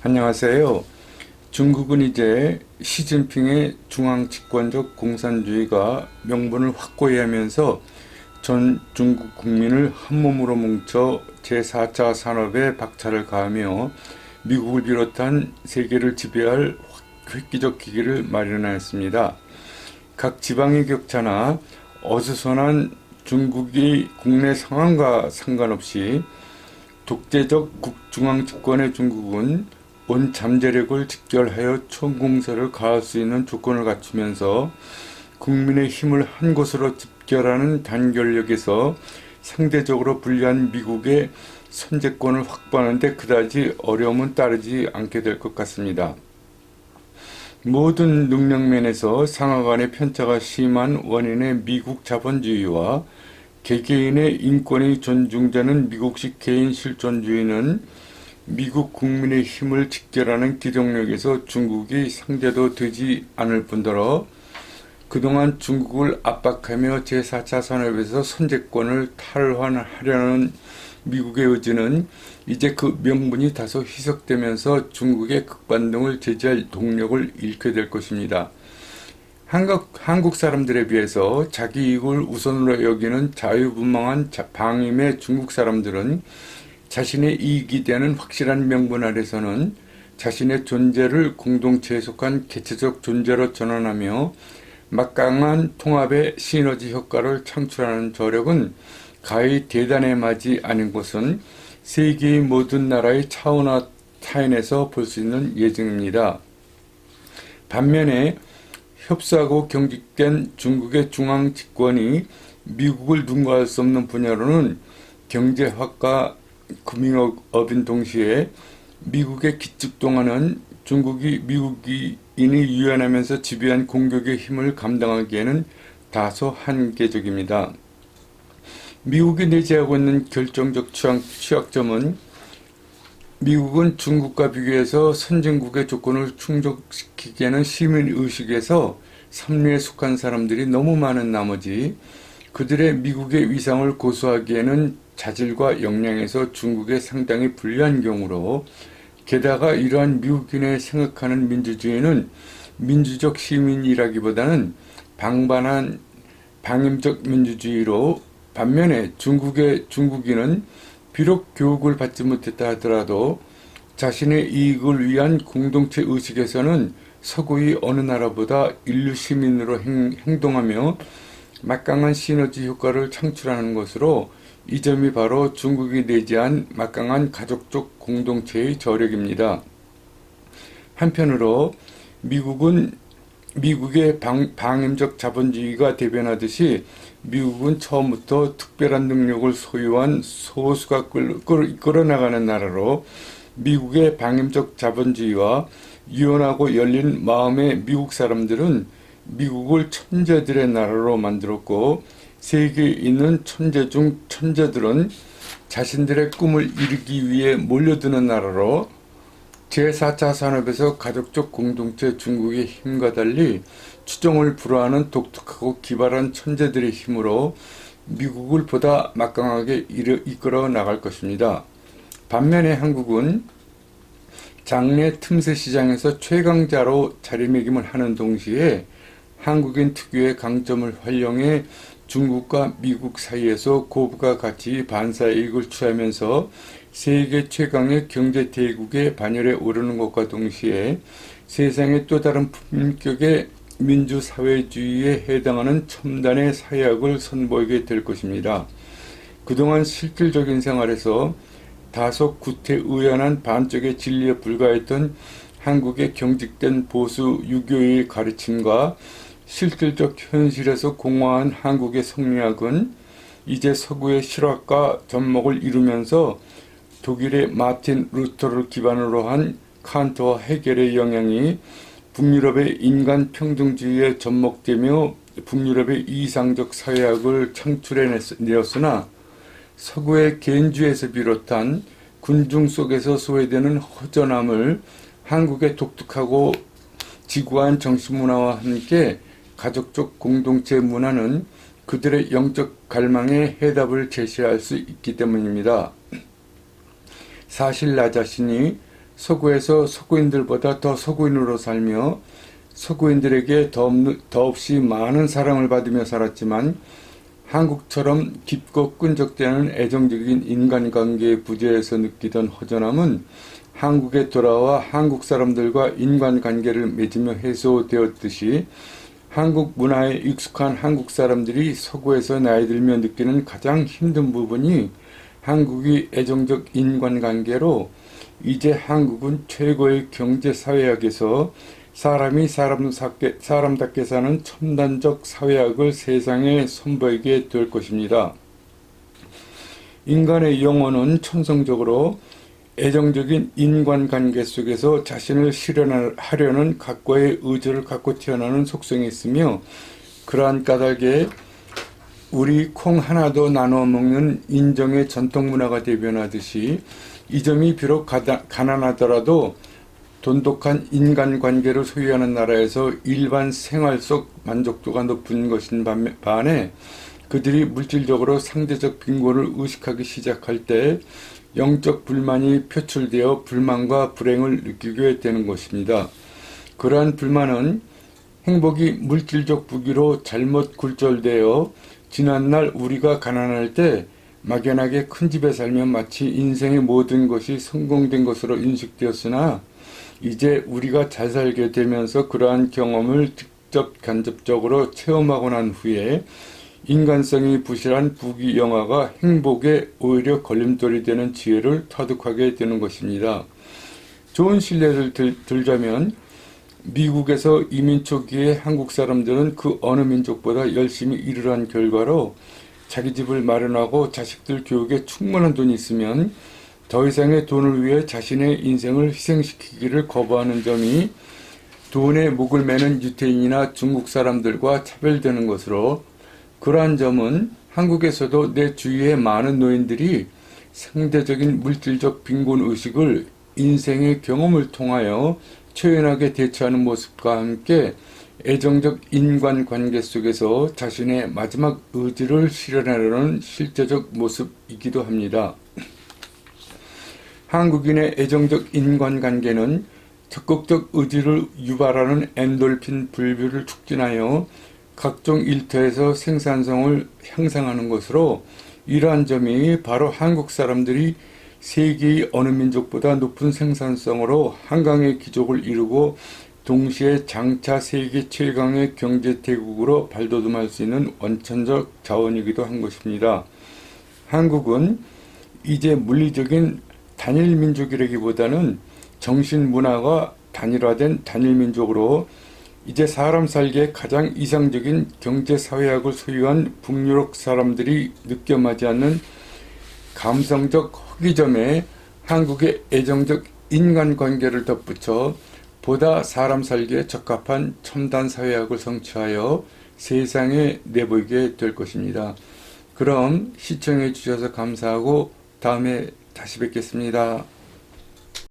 안녕하세요. 중국은 이제 시진핑의 중앙 집권적 공산주의가 명분을 확고히 하면서 전 중국 국민을 한몸으로 뭉쳐 제4차 산업에 박차를 가하며 미국을 비롯한 세계를 지배할 획기적 기기를 마련하였습니다. 각 지방의 격차나 어수선한 중국의 국내 상황과 상관없이 독재적 중앙 집권의 중국은 온 잠재력을 직결하여 총공세를 가할 수 있는 조건을 갖추면서 국민의 힘을 한 곳으로 집결하는 단결력에서 상대적으로 불리한 미국의 선제권을 확보하는 데 그다지 어려움은 따르지 않게 될 것 같습니다. 모든 능력면에서 상하 간의 편차가 심한 원인의 미국 자본주의와 개개인의 인권이 존중되는 미국식 개인 실존주의는 미국 국민의 힘을 직결하는 기동력에서 중국이 상대도 되지 않을 뿐더러 그동안 중국을 압박하며 제4차 산업에서 선제권을 탈환하려는 미국의 의지는 이제 그 명분이 다소 희석되면서 중국의 극반등을 제지할 동력을 잃게 될 것입니다. 한국 사람들에 비해서 자기 이익을 우선으로 여기는 자유분방한 방임의 중국 사람들은 자신의 이익이 되는 확실한 명분 아래서는 자신의 존재를 공동체에 속한 개체적 존재로 전환하며 막강한 통합의 시너지 효과를 창출하는 저력은 가히 대단해 마지 않은 것은 세계의 모든 나라의 차원화 타인에서 볼 수 있는 예증입니다. 반면에 협소하고 경직된 중국의 중앙 집권이 미국을 능가할 수 없는 분야로는 경제학과 금융업인 동시에 미국의 기축동화는 중국이 미국인이 유연하면서 지배한 공격의 힘을 감당하기에는 다소 한계적입니다. 미국이 내재하고 있는 결정적 취약점은 미국은 중국과 비교해서 선진국의 조건을 충족시키기에는 시민의식에서 삼류에 속한 사람들이 너무 많은 나머지 그들의 미국의 위상을 고수하기에는 자질과 역량에서 중국에 상당히 불리한 경우로 게다가 이러한 미국인의 생각하는 민주주의는 민주적 시민이라기보다는 방반한 방임적 민주주의로 반면에 중국인은 비록 교육을 받지 못했다 하더라도 자신의 이익을 위한 공동체 의식에서는 서구의 어느 나라보다 인류 시민으로 행동하며 막강한 시너지 효과를 창출하는 것으로 이 점이 바로 중국이 내재한 막강한 가족적 공동체의 저력입니다. 한편으로 미국의 방임적 자본주의가 대변하듯이 미국은 처음부터 특별한 능력을 소유한 소수가 끌어나가는 나라로 미국의 방임적 자본주의와 유연하고 열린 마음의 미국 사람들은 미국을 천재들의 나라로 만들었고 세계에 있는 천재 중 천재들은 자신들의 꿈을 이루기 위해 몰려드는 나라로 제4차 산업에서 가족적 공동체 중국의 힘과 달리 추종을 불허하는 독특하고 기발한 천재들의 힘으로 미국을 보다 막강하게 이끌어 나갈 것입니다. 반면에 한국은 장래 틈새 시장에서 최강자로 자리매김을 하는 동시에 한국인 특유의 강점을 활용해 중국과 미국 사이에서 고부가 가치 반사이익을 취하면서 세계 최강의 경제 대국의 반열에 오르는 것과 동시에 세상의 또 다른 품격의 민주사회주의에 해당하는 첨단의 사회학을 선보이게 될 것입니다. 그동안 실질적인 생활에서 다소 구태의연한 반쪽의 진리에 불과했던 한국의 경직된 보수 유교의 가르침과 실질적 현실에서 공허한 한국의 성리학은 이제 서구의 실학과 접목을 이루면서 독일의 마틴 루터를 기반으로 한 칸트와 헤겔의 영향이 북유럽의 인간 평등주의에 접목되며 북유럽의 이상적 사회학을 창출해내었으나 서구의 개인주의에서 비롯한 군중 속에서 소외되는 허전함을 한국의 독특하고 지구한 정신문화와 함께 가족적 공동체 문화는 그들의 영적 갈망에 해답을 제시할 수 있기 때문입니다. 사실 나 자신이 서구에서 서구인들보다 더 서구인으로 살며 서구인들에게 더없이 많은 사랑을 받으며 살았지만 한국처럼 깊고 끈적대는 애정적인 인간관계에 부재해서 느끼던 허전함은 한국에 돌아와 한국 사람들과 인간관계를 맺으며 해소되었듯이 한국 문화에 익숙한 한국 사람들이 서구에서 나이 들며 느끼는 가장 힘든 부분이 한국이 애정적 인간관계로 이제 한국은 최고의 경제사회학에서 사람이 사람답게 사는 첨단적 사회학을 세상에 선보이게 될 것입니다. 인간의 영혼은 천성적으로 애정적인 인간관계 속에서 자신을 실현하려는 각고의 의지를 갖고 태어나는 속성이 있으며 그러한 까닭에 우리 콩 하나도 나눠 먹는 인정의 전통문화가 대변하듯이 이 점이 비록 가난하더라도 돈독한 인간관계를 소유하는 나라에서 일반 생활 속 만족도가 높은 것인 반해 그들이 물질적으로 상대적 빈곤을 의식하기 시작할 때 영적 불만이 표출되어 불만과 불행을 느끼게 되는 것입니다. 그러한 불만은 행복이 물질적 부귀로 잘못 굴절되어 지난날 우리가 가난할 때 막연하게 큰 집에 살면 마치 인생의 모든 것이 성공된 것으로 인식되었으나 이제 우리가 잘 살게 되면서 그러한 경험을 직접 간접적으로 체험하고 난 후에 인간성이 부실한 부귀영화가 행복에 오히려 걸림돌이 되는 지혜를 터득하게 되는 것입니다. 좋은 실례를 들자면 미국에서 이민 초기에 한국 사람들은 그 어느 민족보다 열심히 일을 한 결과로 자기 집을 마련하고 자식들 교육에 충분한 돈이 있으면 더 이상의 돈을 위해 자신의 인생을 희생시키기를 거부하는 점이 돈에 목을 매는 유태인이나 중국 사람들과 차별되는 것으로 그러한 점은 한국에서도 내 주위의 많은 노인들이 상대적인 물질적 빈곤의식을 인생의 경험을 통하여 초연하게 대처하는 모습과 함께 애정적 인간관계 속에서 자신의 마지막 의지를 실현하려는 실제적 모습이기도 합니다. 한국인의 애정적 인간관계는 적극적 의지를 유발하는 엔돌핀 분비를 촉진하여 각종 일터에서 생산성을 향상하는 것으로 이러한 점이 바로 한국 사람들이 세계의 어느 민족보다 높은 생산성으로 한강의 기족을 이루고 동시에 장차 세계 최강의 경제대국으로 발돋움할 수 있는 원천적 자원이기도 한 것입니다. 한국은 이제 물리적인 단일민족이라기보다는 정신문화가 단일화된 단일민족으로 이제 사람 살기에 가장 이상적인 경제사회학을 소유한 북유럽 사람들이 느껴마지 않는 감성적 허기점에 한국의 애정적 인간관계를 덧붙여 보다 사람 살기에 적합한 첨단 사회학을 성취하여 세상에 내보이게 될 것입니다. 그럼 시청해 주셔서 감사하고 다음에 다시 뵙겠습니다.